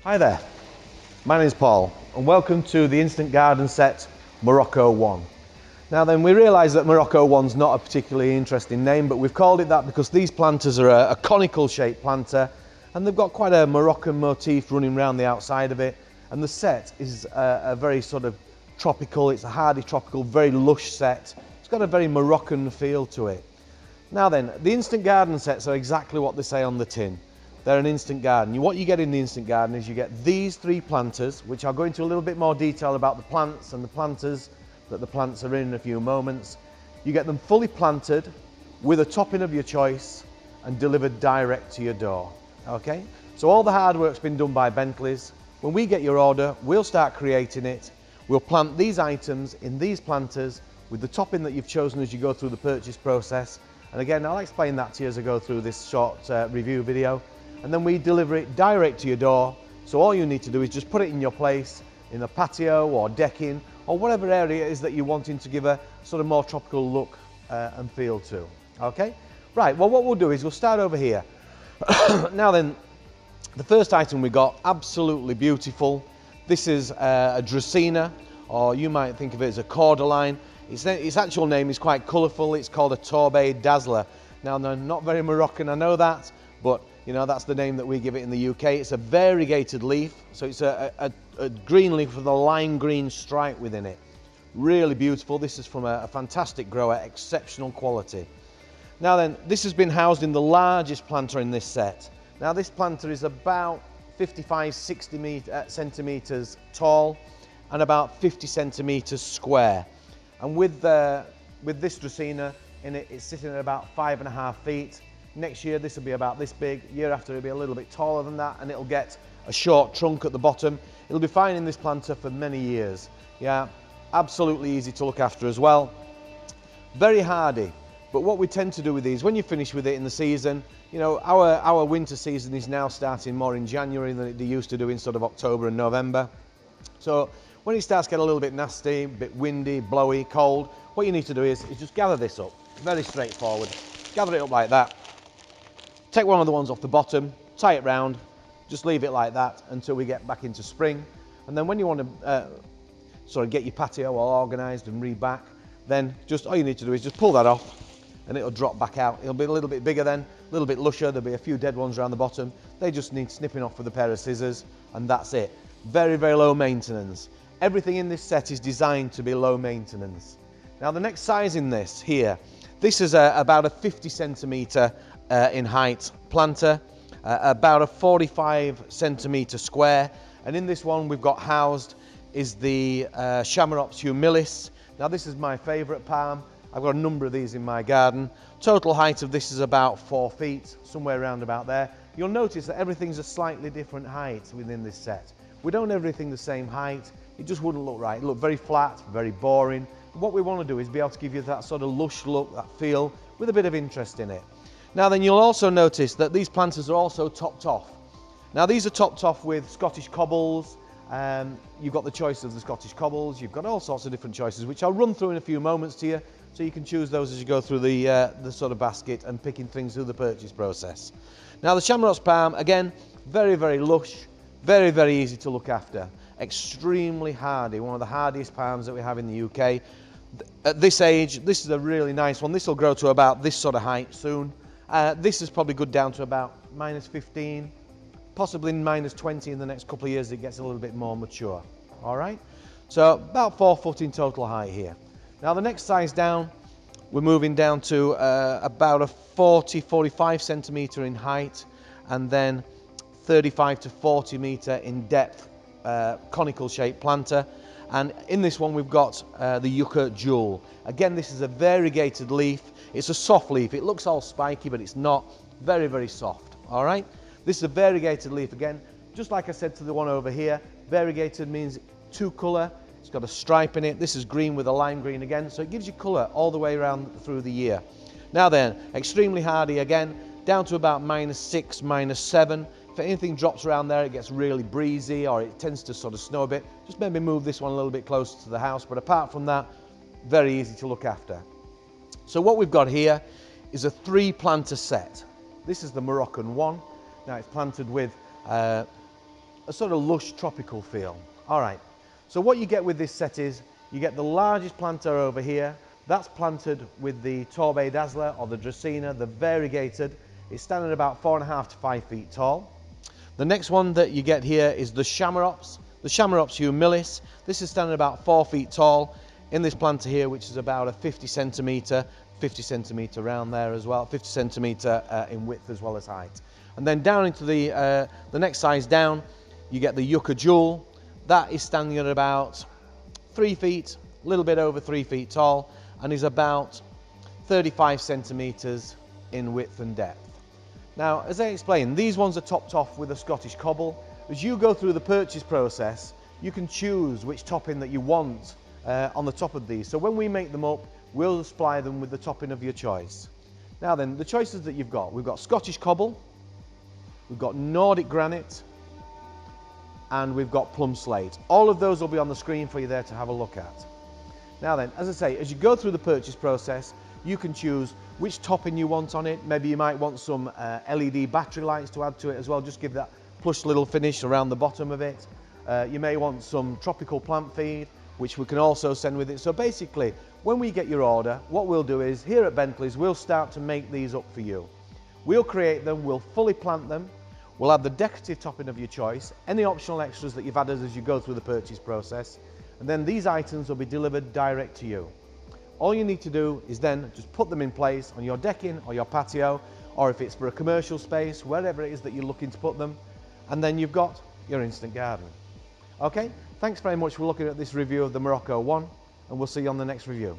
Hi there, my name is Paul and welcome to the Instant Garden set Morocco 1. Now then, we realise that Morocco 1's not a particularly interesting name, but we've called it that because these planters are a conical shaped planter and they've got quite a Moroccan motif running around the outside of it, and the set is a very sort of tropical, it's a hardy tropical, very lush set. It's got a very Moroccan feel to it. Now then, the Instant Garden sets are exactly what they say on the tin. They're an instant garden. What you get in the instant garden is you get these three planters, which I'll go into a little bit more detail about the plants and the planters that the plants are in a few moments. You get them fully planted with a topping of your choice and delivered direct to your door. Okay? So all the hard work's been done by Bentley's. When we get your order, we'll start creating it. We'll plant these items in these planters with the topping that you've chosen as you go through the purchase process. And again, I'll explain that to you as I go through this short review video. And then we deliver it direct to your door. So all you need to do is just put it in your place, in a patio or decking, or whatever area it is that you're wanting to give a sort of more tropical look and feel to. Okay? Right, well what we'll do is we'll start over here. Now then, the first item we got, absolutely beautiful. This is a Dracaena, or you might think of it as a cordyline. Its actual name is quite colourful. It's called a Torbay Dazzler. Now, they're not very Moroccan, I know that, but you know, that's the name that we give it in the UK. It's a variegated leaf, so it's a green leaf with a lime green stripe within it. Really beautiful. This is from a fantastic grower, exceptional quality. Now then, this has been housed in the largest planter in this set. Now this planter is about 55–60 centimetres tall and about 50 centimetres square. And with this Dracaena in it, it's sitting at about 5.5 feet. Next year this will be about this big, year after it'll be a little bit taller than that, and it'll get a short trunk at the bottom. It'll be fine in this planter for many years. Yeah, absolutely easy to look after as well. Very hardy, but what we tend to do with these, when you finish with it in the season, you know, our winter season is now starting more in January than it used to do in sort of October and November. So when it starts to get a little bit nasty, a bit windy, blowy, cold, what you need to do is just gather this up. Very straightforward. Gather it up like that. Take one of the ones off the bottom, tie it round, just leave it like that until we get back into spring. And then when you want to sort of get your patio all organised and re-back, then just all you need to do is just pull that off and it'll drop back out. It'll be a little bit bigger then, a little bit lusher. There'll be a few dead ones around the bottom. They just need snipping off with a pair of scissors, and that's it. Very, very low maintenance. Everything in this set is designed to be low maintenance. Now the next size in this here, this is about a 50 centimetre in height planter, about a 45 centimetre square, and in this one we've got housed is the Chamaerops humilis. Now this is my favourite palm. I've got a number of these in my garden. Total height of this is about 4 feet, somewhere around about there. You'll notice that everything's a slightly different height within this set. We don't have everything the same height. It just wouldn't look right. It looked very flat, very boring. What we want to do is be able to give you that sort of lush look, that feel, with a bit of interest in it. Now then, you'll also notice that these planters are also topped off. Now these are topped off with Scottish cobbles. You've got the choice of the Scottish cobbles. You've got all sorts of different choices, which I'll run through in a few moments to you, so you can choose those as you go through the sort of basket and picking things through the purchase process. Now the Chamaerops palm, again, very, very lush, very, very easy to look after. Extremely hardy, one of the hardiest palms that we have in the UK. At this age, this is a really nice one. This will grow to about this sort of height soon. This is probably good down to about -15, possibly -20 in the next couple of years. It gets a little bit more mature. All right, so about 4 foot in total height here. Now the next size down, we're moving down to about a 45 centimetre in height, and then 35 to 40 metre in depth conical shaped planter. And in this one we've got the Yucca Jewel. Again, this is a variegated leaf. It's a soft leaf. It looks all spiky, but it's not. Very, very soft. All right. This is a variegated leaf again. Just like I said to the one over here, variegated means two colour. It's got a stripe in it. This is green with a lime green again, so it gives you colour all the way around through the year. Now then, extremely hardy again, down to about -6, -7. If anything drops around there, it gets really breezy, or it tends to sort of snow a bit. Just maybe move this one a little bit closer to the house, but apart from that, very easy to look after. So what we've got here is a 3 planter set. This is the Moroccan one. Now it's planted with a sort of lush tropical feel. All right, so what you get with this set is you get the largest planter over here. That's planted with the Torbay Dazzler or the Dracaena, the variegated. It's standing about 4.5 to 5 feet tall. The next one that you get here is the Chamaerops humilis. This is standing about 4 feet tall in this planter here, which is about a 50 centimetre around there as well, 50 centimetre in width as well as height. And then down into the next size down, you get the Yucca Jewel. That is standing at about 3 feet, a little bit over 3 feet tall, and is about 35 centimetres in width and depth. Now, as I explained, these ones are topped off with a Scottish cobble. As you go through the purchase process, you can choose which topping that you want on the top of these. So when we make them up, we'll supply them with the topping of your choice. Now then, the choices that you've got. We've got Scottish cobble, we've got Nordic granite, and we've got plum slate. All of those will be on the screen for you there to have a look at. Now then, as I say, as you go through the purchase process, you can choose which topping you want on it. Maybe you might want some LED battery lights to add to it as well, just give that plush little finish around the bottom of it. You may want some tropical plant feed, which we can also send with it. So basically, when we get your order, what we'll do is, here at Bentley's, we'll start to make these up for you. We'll create them, we'll fully plant them, we'll add the decorative topping of your choice, any optional extras that you've added as you go through the purchase process, and then these items will be delivered direct to you. All you need to do is then just put them in place on your decking or your patio, or if it's for a commercial space, wherever it is that you're looking to put them, and then you've got your instant garden. Okay, thanks very much for looking at this review of the Morocco One, and we'll see you on the next review.